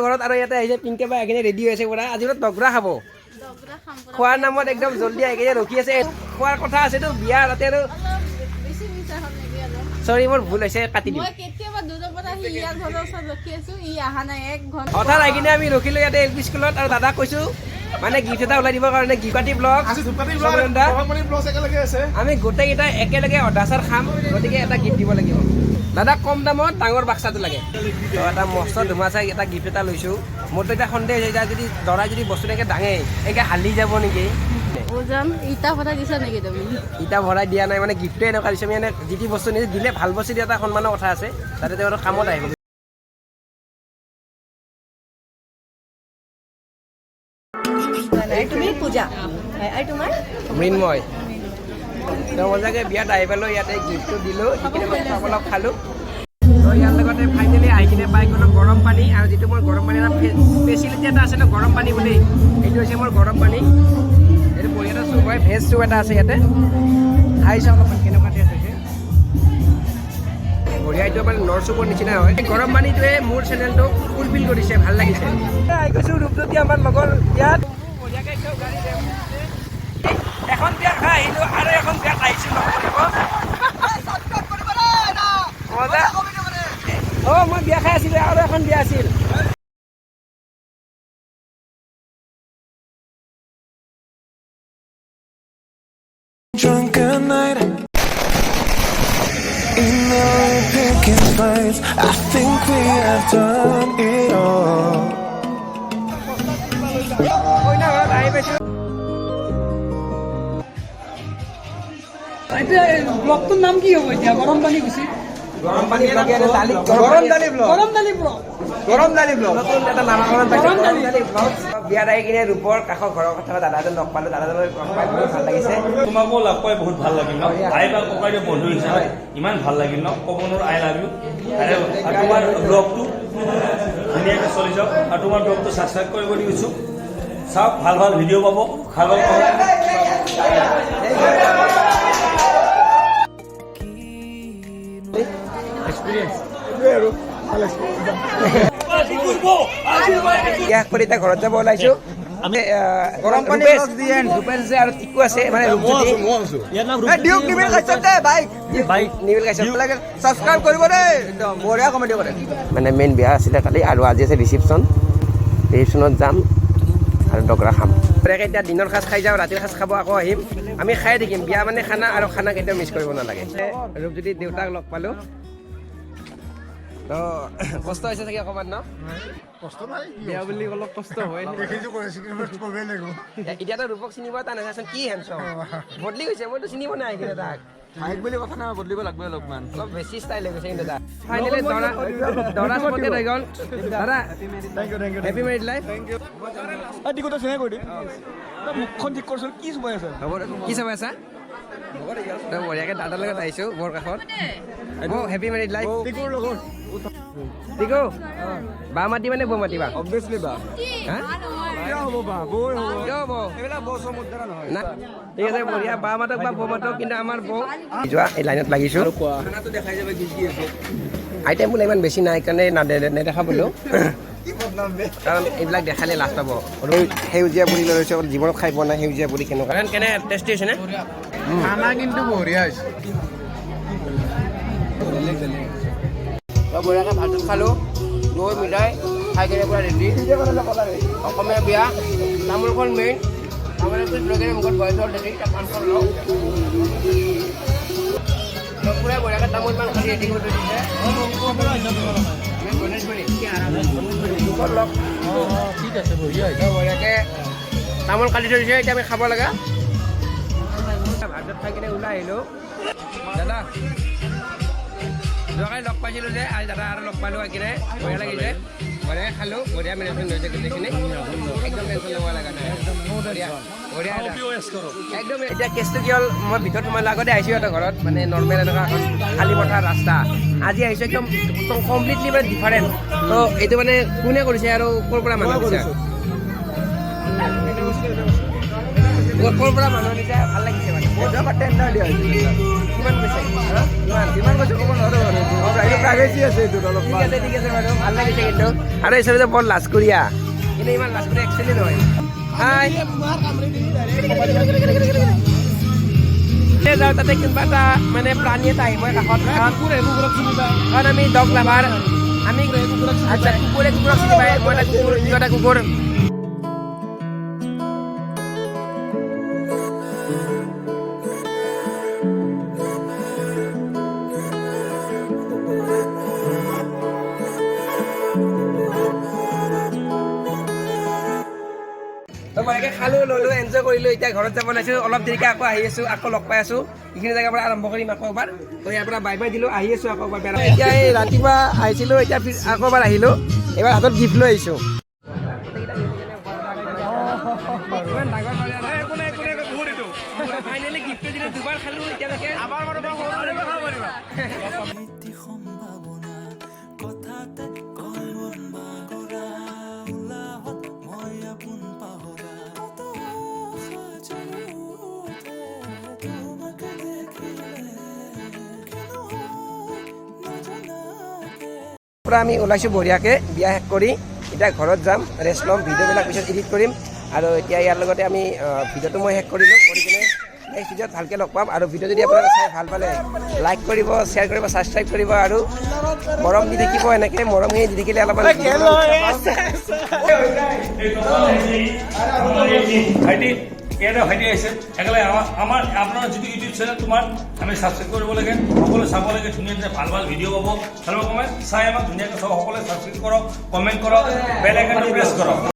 ঘৰত আৰু ইয়াতে আহিছে পিংকে বা এখিনি ৰেডি হৈছে পুৰা আজি দগৰা খাব খোৱাৰ নামত একদম জলদি আহি ৰখি আছে খোৱাৰ কথা আছেতো বিয়া ৰাতি আৰু সৰি মোৰ ভুল হৈছে কাটি দিম হঠাৎ আহি কিনে আমি ৰখিলোঁ ইয়াতে এল পি স্কুলত আৰু দাদাক কৈছোঁ মানে গিফ্ট এটা ওলাই দিবৰ কাৰণে গিফাটি ব্লগ আমি গোটেইকেইটা একেলগে অদাচাৰ খাম গতিকে এটা গিফ্ট দিব লাগিব দাদা কম দামত ডাঙৰ বাক্সাটো লাগে এটা মস্ত ধুমা চাই এটা গিফ্ট এটা লৈছোঁ মোৰতো এতিয়া সন্দেহ হৈছে এতিয়া যদি দৰাই যদি বস্তু এনেকৈ দাঙে এনেকৈ হালি যাব নেকি ইটা ভৰাই দিয়া নাই মানে গিফ্টে এনেকুৱা দিছোঁ আমি এনে যি টি বস্তু নিজে দিলে ভাল বস্তু দিয়া এটা সন্মানৰ কথা আছে তাতে তেওঁলোকৰ কামত আহিব মৃন্ময় তেওঁ মজাকৈ বিয়াত আহি পালোঁ ইয়াতে গিফ্টটো দিলোঁ অলপ খালোঁ ইয়াৰ লগতে ফাইনেলি আহি কিনে পাই গ'লোঁ গৰম পানী আৰু যিটো মোৰ গৰম পানী এটা ফেচিলিটি এটা আছে ন গৰম পানী বুলি এইটো হৈছে মোৰ গৰম পানী এইটো বঢ়িয়া চুপ হয় ভেজ চুপ এটা আছে ইয়াতে খাই চাওঁ অলপমান কেনেকুৱা টেষ্ট হৈছে বঢ়িয়া এইটো মানে নৰ চুপৰ নিচিনা হয় গৰম পানীটোৱে মোৰ চেনেলটোক ফুলফিল কৰিছে ভাল লাগিছে আহি গৈছোঁ ৰূপজ্যোতি আমাৰ লগৰ বিয়াত বঢ়িয়াকৈ একদম গাড়ী এখন বিয়া খাই আহিলোঁ আৰু এখন বিয়াত আহিছোঁ মই বিয়া খাই আছিলোঁ আৰু এখন বিয়া আছিল Drunken night in the picking fights. I think we have done it all. ব্লগটোৰ নাম কি হ'ব এতিয়া গৰম পানী গুচি গৰম পানী বিয়াত আহি কিনে ৰূপৰ কাষৰ ঘৰৰ কথা দাদাজন লগ পালোঁ দাদাজনক লগ পাই বহুত ভাল লাগিছে তোমাকো লগ পাই বহুত ভাল লাগিল ন আই বা ককাইদেউ বন্ধু হিচাপে ইমান ভাল লাগিল ন ক'ব নোৱাৰো আই লাভ ইউ আৰু তোমাৰ ব্লগটো ধুনীয়াকৈ চলি যাওক আৰু তোমাৰ ব্লগটো ছাবস্ক্ৰাইব কৰিব দি গৈছোঁ চাওক ভাল ভাল ভিডিঅ' পাব ভাল ভাল ঘৰত যাব ওলাইছো গৰম পানী আৰু টিকু আছে মানে মানে মেইন বিয়া আছিলে কালি আৰু আজি আছে ৰিচিপশ্যনত যাম আৰু দগৰা খাম এতিয়া দিনৰ সাজ খাই যাওঁ ৰাতিৰ সাজ খাব আকৌ আহিম আমি খাই থাকিম বিয়া মানে খানা আৰু খানা কেতিয়াও মিছ কৰিব নালাগে ৰূপজ্যোতি দেউতাক লগ পালোঁ তো কষ্ট হৈছে চাগে অকণমান ন কষ্ট নাই বিয়া বুলি অলপ কষ্ট হয় এতিয়াতো ৰূপক চিনিব টান আছে কি হেণ্ডছম বদলি গৈছে মইতো চিনিব নাই কিন্তু তাক হাইট বুলি কথা নাই বদলিব লাগিব অলপমান অলপ বেছি ষ্টাইল হৈ গৈছে কিন্তু তাক ফাইনেলি দৰা স্পটেড হৈ গ'ল দাদা হেপী মেৰিড লাইফ টিকটৰ চিনাই কৰি মুখখন ঠিক কৰিছিল কি চুবাই আছে হ'ব কি চাব আছা বঢ়িয়াকৈ দাদাৰ লগত আহিছোঁ বৰ কাষত হেপী মেৰিড লাইফ টিকুৰ লগত টিকু বা মাতিবা নে বৌ মাতিবা অবভিয়াছলি বা হা কিয় হ'ব বা বৌ হ'ব কিয় হ'ব এইবিলাক বৌ চমুৰ দ্বাৰা নহয় না ঠিক আছে বঢ়িয়া বা মাতক বা বৌ মাতক কিন্তু আমাৰ বৌ যোৱা এই লাইনত লাগিছোঁ খানাটো দেখাই যাবে কি কি আছে আইটেম বোলে ইমান বেছি নাই কাৰণে নেদেখা বোলো কাৰণ এইবিলাক দেখালে লাজ পাব সেউজীয়া পুৰি লৈ লৈছোঁ জীৱনত খাই পোৱা নাই সেউজীয়া পুৰি কেনেকুৱা কেনে টেষ্টি হৈছে নে খানা কিন্তু বঢ়িয়া হৈছে বঢ়িয়াকৈ ভাতটো খালোঁ দৈ মিঠাই খাই কেনে পূৰা ৰেডি অসমীয়া বিয়া তামোলখন মেইন তামোলখন লৈ কেনে মুখত বইল চাউল ৰেডি তাত পাঁচখন লওঁ পূৰা বঢ়িয়াকৈ তামোল পাণ খালি ৰেডি কৰি দিছে ঠিক আছে বঢ়িয়া বঢ়িয়াকৈ তামোল কাটি থৈ দিছে এতিয়া আমি খাব লগা ভাতত খাই কিনে ওলাই আহিলোঁ দাদা যোৱাকালি লগ পাইছিলোঁ যে আজি দাদা আৰু লগ পালোঁ কিনে বঢ়িয়া লাগিছে বঢ়িয়াকৈ খালোঁ বঢ়িয়া মেনেজমেণ্ট হৈছে গোটেইখিনি একদম টেনশ্যন ল'ব লগা নাই বঢ়িয়া বঢ়িয়া একদম এতিয়া কেছটো কি হ'ল মই ভিতৰত সোমালোঁ আগতে আহিছোঁ সিহঁতৰ ঘৰত মানে নৰ্মেল এনেকুৱা খালী পথাৰ ৰাস্তা আজি আহিছোঁ একদম কমপ্লিটলি মানে ডিফাৰেণ্ট তো এইটো মানে কোনে কৰিছে আৰু ক'ৰ পৰা মানুহ দিছে ক'ৰ পৰা মানুহ দিছে ভাল লাগিছে মানে টেণ্ডাৰ দিয়া হৈছে কিমান কৈছে কিমান কৈছে ক'ব নোৱাৰো আৰু প্ৰাইভেচি আছে এইটো অলপ ঠিক আছে বাৰু ভাল লাগিছে কিন্তু আৰু এই ছবিটো বৰ লাজকুৰীয়া কিন্তু ইমান লাজকুৰীয়া একচুৱেলি নহয় হাই যাওঁ তাতে কোনোবা এটা মানে প্ৰাণী এটা আহিব কাষত কাৰণ আমি ডগ লাভাৰ আমি আচ্ছা কুকুৰে কুকুৰক চিনি পায় মই এটা কুকুৰ কিয় এটা কুকুৰ মই খালো ললো এনজয় কৰিলো এতিয়া ঘৰত যাব ওলাইছো অলপ দেৰিকে আকৌ আহি আছো আকৌ লগ পাই আছো এইখিনি জেগাৰ পৰা আৰম্ভ কৰিম আকৌ এবাৰ তো ইয়াৰ পৰা বাই বাই দিলো আহি আছো আকৌ এবাৰ এতিয়া এই ৰাতিপুৱা আহিছিলো এতিয়া আকৌ এবাৰ আহিলো এবাৰ হাতত গিফ্ট লৈ আহিছো ফাইনেলি গিফ্টটো দিলো দুবাৰ খালো এতিয়ালৈকে পৰা আমি ওলাইছোঁ বঢ়িয়াকৈ বিয়া শেষ কৰি এতিয়া ঘৰত যাম ৰেষ্ট ল'ম ভিডিঅ'বিলাক পিছত এডিট কৰিম আৰু এতিয়া ইয়াৰ লগতে আমি ভিডিঅ'টো মই শেষ কৰিলোঁ কৰি কিনে নেক্সট ভিডিঅ'ত ভালকৈ লগ পাম আৰু ভিডিঅ' যদি আপোনালোকে চাই ভাল পালে লাইক কৰিব শ্বেয়াৰ কৰিব ছাবস্ক্ৰাইব কৰিব আৰু মৰম দি থাকিব এনেকৈ মৰমখিনি দি থাকিলে অলপমান ভাইটি আহিছে একেলগে আমাৰ আপোনাৰ যিটো ইউটিউব চেনেল তোমাৰ আমি ছাবস্ক্ৰাইব কৰিব লাগে সকলোৱে চাব লাগে ধুনীয়া ধুনীয়া ভাল ভাল ভিডিঅ' পাব চাব কমেণ্ট চাই আমাক ধুনীয়াকৈ চাব সকলোৱে ছাবস্ক্ৰাইব কৰক কমেণ্ট কৰক বেল আইকনটো প্ৰেছ কৰক